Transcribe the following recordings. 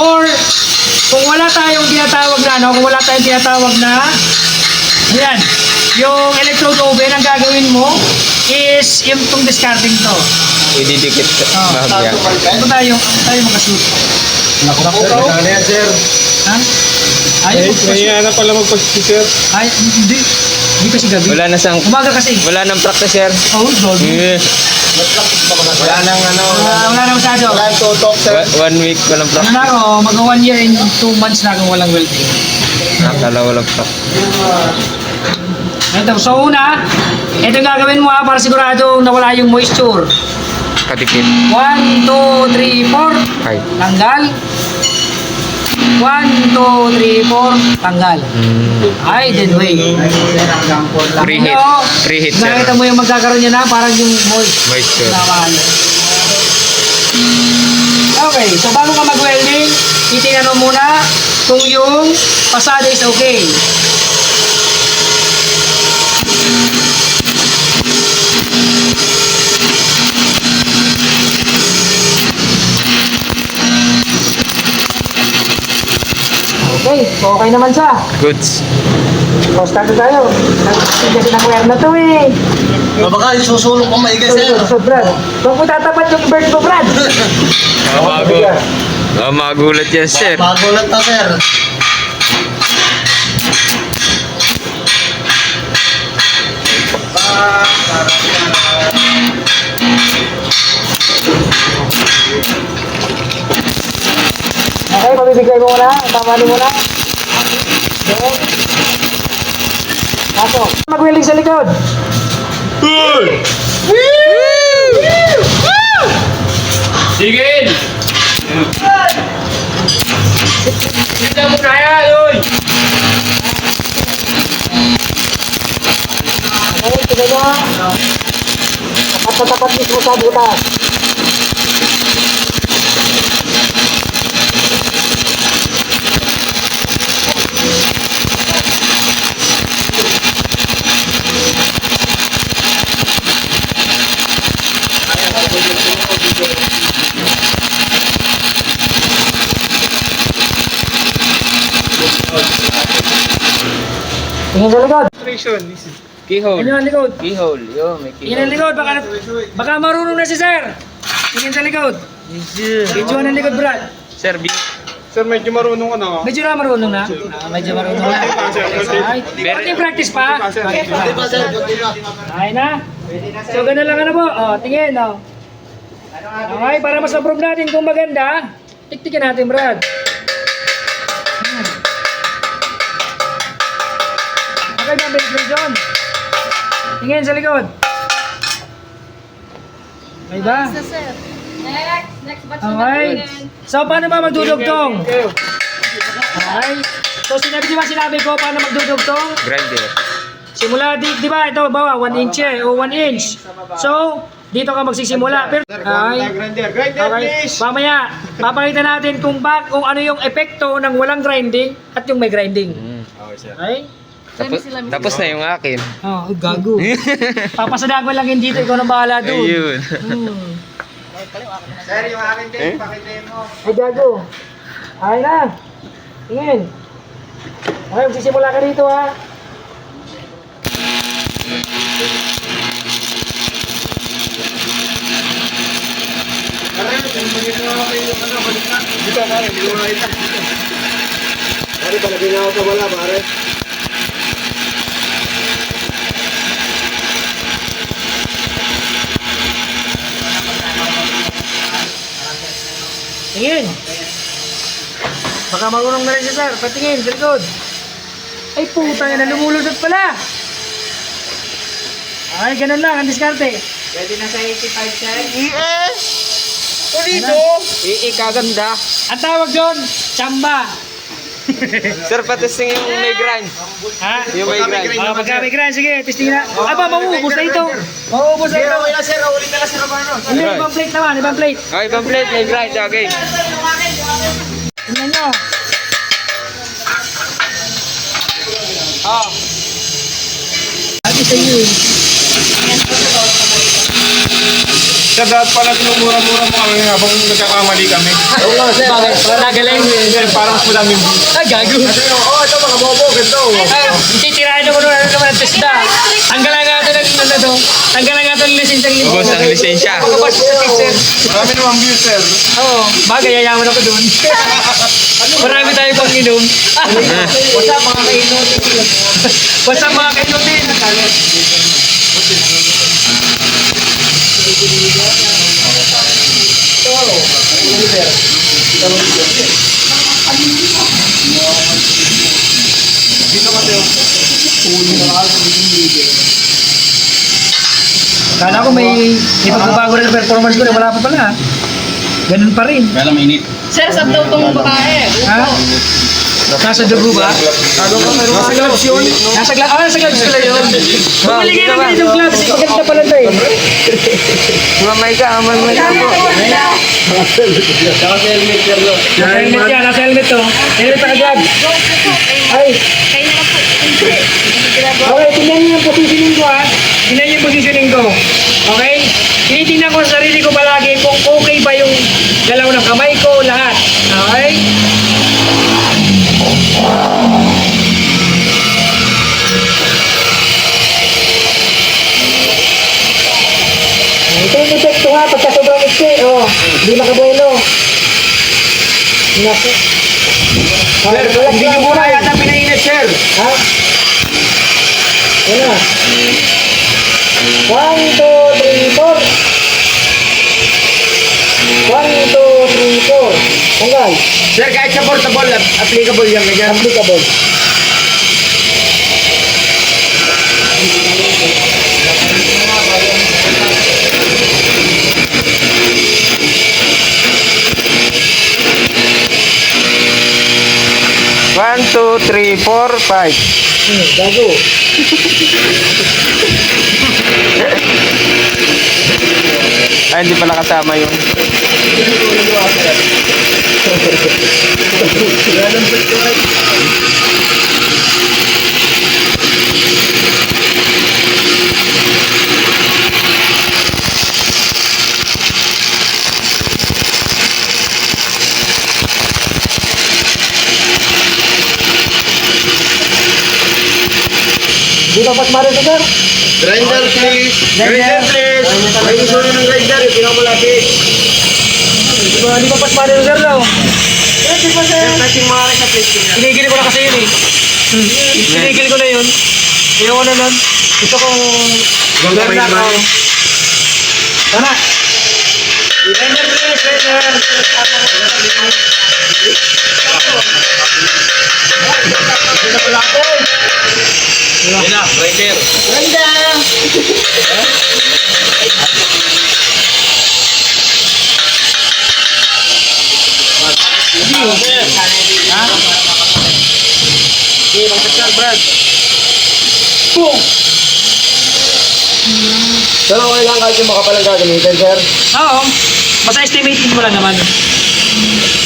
Or, kung wala tayong tinatawag na, kung wala tayong tinatawag na, ayan, yung electrode oven, ang gagawin mo is yung itong discarding to. Ididikit bahagya. Ito tayo makasuot. Ano yan, sir? Ha? Ayaw Kaya na pala magpag-sticker. Ay, hindi. Hindi kasi gabi. Wala na sang... Umaga kasi. Wala nang practice, sir. Oh, dog. Wala nang ano. Wala na masyado. Wala nang tutok, sir. 1 week walang Ano practice. na ako, mag 1 year and 2 months na akong walang welding. Nakala walang practice. Ito, so una, ito yung gagawin mo ha, para sigurado nawala yung moisture. Kadikit. 1, 2, 3, 4. Ay. Tanggal. 1, 2, 3, 4. Tanggal. Ay, then wait. Preheat. Preheat, sir. Nakita mo yung magkakaroon niya na, parang yung Moisture. Naman. Okay, so bago ka mag-welding, titingnan mo muna kung yung pasada is okay. Okay, so okay naman siya. Goods. So start na tayo. Kasi ng wire na to eh. Baka isusulong ko maiga, sir. So Brad, huwag mo tatapat yung bird ko, Brad. Magulat yan, sir. Magulat na, sir. Okay, pabibigay mo muna. Tamali muna. Okay. Pasok. Mag-welding sa likod. Sigil! Kita mo kaya, Loy! Okay, sige nyo. Tapat na tapat mismo sa butas. Tingin sa likod. Keyhole. Tingin sa likod. Keyhole. Yo, may Tingin sa keyhole. likod. Baka marunong na si sir. Tingin sa likod. Medyo ng likod, Brad. Sir, Sir, medyo marunong ka na, oh. Medyo na marunong na. Medyo marunong na. Ay, konting practice pa. Di ba, sir? Ay na. So, ganun lang ano po. O, tingin, o. Okay, para mas approve natin kung maganda, tiktikin natin, Brad. Okay ba, John? Tingin sa likod. Okay ba? Sir. Next batch na Okay. natin. So, paano ba magdudugtong? Okay. So, sinabi ko paano magdudugtong? grinder. Simula, di ba? Ito, bawa, 1 inch o 1 inch. So, dito ka magsisimula. Pero, okay. Grinder, Okay. Mamaya, papakita natin kung ano yung epekto ng walang grinding at yung may grinding. Okay? Tapos na yung akin. Oh, gago. Papasadago lang yun dito, ikaw nang bahala doon. Ayun. Sir, yung akin din, pakitin mo. Ay, gago. Ay na. Tingin. Okay, magsisimula ka dito ha. Dito, pare, hindi ko makita. Pare, palagay na ako sa wala, pare. Tingin. Baka marunong na rin siya, sir. Patingin, sa likod. Ay, puta na lumulunod pala. Ay, ganun lang, ang diskarte. Pwede na sa 85, sir. Ano? Kaganda. Ang tawag doon, chamba. Sir, patesting yung may grind. Ha? Yung may grind. Pagka may grind, sige, testing na. Aba, mauubos na ito. Mauubos na ito. Okay na, sir. Ulit na lang, sir, Romano. Hindi, ibang plate naman, ibang plate. Okay, ibang plate, may grind. Okay. Tingnan nyo. Sabi sa iyo. Sa dahil pala tinumura-mura mo kami habang nagkakamali kami. Oo nga, sir. Bakit? Nagaling. Parang mas madaming views. Ah, gago. Kasi ito mga bobo, ganito. Titirahin ako naman ng testa. Tanggalan nga ito ng Tanggalan nga ito ng lisensyang libo. Ubos ang lisensya. Pagkabas sa teacher. Marami namang views, sir. Oo, bagay, yayaman ako doon. Marami tayo pang inom. What's up mga kainutin? What's up mga kainutin? Kala ko may pagbabago rin ng performance ko, wala pa pala. Ganun pa rin. Kaya mainit. Sir, sab daw tong babae. Ha? Nasa dugo ba? Nasa gloves yun? Nasa gloves pala yun. Bumili kayo ng ganitong gloves. Maganda pala ito eh. Mamay ka po. Saka sa helmet, sir. Nasa helmet yan. Nasa helmet to. Helmet sa gloves. Ay. Okay, tingnan niyo yung positioning ko ha. Tingnan niyo yung positioning ko. Okay? Tinitingnan ko sa sarili ko palagi kung okay ba yung galaw ng kamay ko, lahat. Okay? Ito yung epekto ha, pagka sobrang iksi, hindi makabuelo. Naku. Sir, hindi niyo muna yata pinainit, sir. Ha? Ano? 1, 2, 3, 4. 1, 2, 3, 4. Tanggal. Sir, kahit sa portable, applicable yan. Ganyan. Applicable. One, two, three, four, five. Gago. Ay, hindi pala kasama yun. Di ba pas mare to, sir? Grinder, please. Grinder, please. May gusto nyo ng grinder, yung pinakamalapit. Di ba pas mare to, sir, daw? Di ba, sir? Kasi maaari sa place niya. Pinigil ko na kasi yun eh. Pinigil ko na yun. Ayoko na nun. Gusto kong... Ganda na ako. Tara! Grinder, please, grinder. Hindi na pala ako. Yun na, grinder. Sir, okay lang kahit yung makapalang gagamitin, sir. Oo. Basta estimating mo lang naman.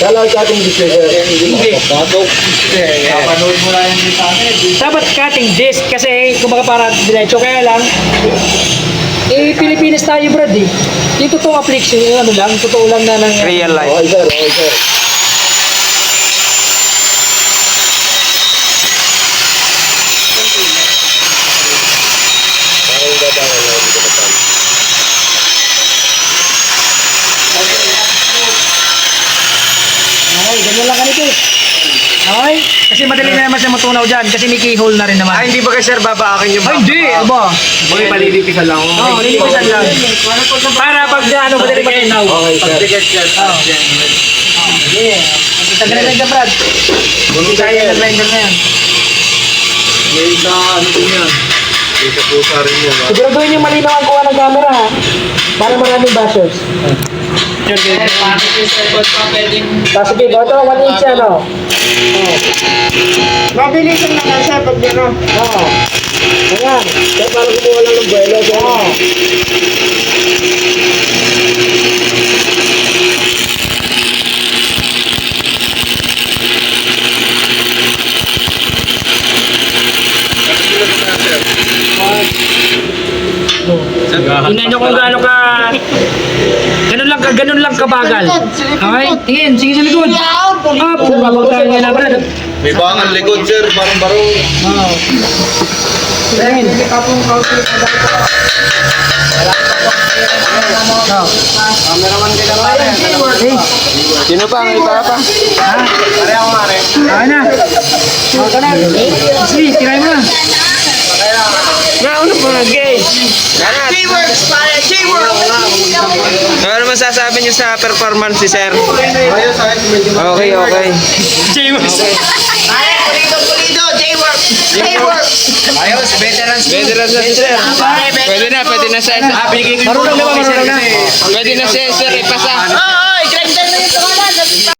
Kala ko ating display, sir. Hindi. Kapanood mo lang yung sa akin. Dapat cutting disc kasi kumbaga para diretso kaya lang Pilipinas tayo brad eh. Yung totoong affliction, yung ano lang, totoo lang na ng... Real life. Okay, sir. Okay, sir. Okay, ganyan lang ganito eh. Okay? Kasi madali na naman siya matunaw dyan kasi may keyhole na rin naman. Ah, hindi ba kayo, sir, babaakin yung Ay, hindi! Aba! Okay, palilipisan lang. Oo, lilipisan lang. Para pag ano, madali matunaw. Okay, sir. Pag-ticket, sir. Yeah. Taglalagay ka, Brad. Hindi tayo nag-grinder na yan. May isa, ano po yan? May isa pusa rin yun. Siguraduhin yung malinaw ang kuha ng camera ha. Para maraming bashers. Tapos sige, ito, 1 inch yan o. Mabilisan na nga siya pag gano'n. Oo. Ayan. Sir, parang kumuha lang ng buwelo, sir. Oo. Tingnan nyo kung gaano ka ganun lang kabagal. Okay? Tingin, sige sa likod. Up! Babag tayo nila, Brad. May bakang likod, sir. Barong-barong. Wow. Tingin. Cameraman ka na, pare. Hey, Sino pa? May pa pa? Pare ako, pare. kaya na. Ka na. Sige, tirahin mo na. Nauna pa nga, gay. J-Works, pare! J-Works! Ano masasabi niyo sa performance si Sir? Ayos, ayos. Medyo Okay, okay. ayos. Veterans. Veteran na si Sir. Pwede na sa isa. Marunong na ba? Marunong na. Pwede na si Sir ipasa.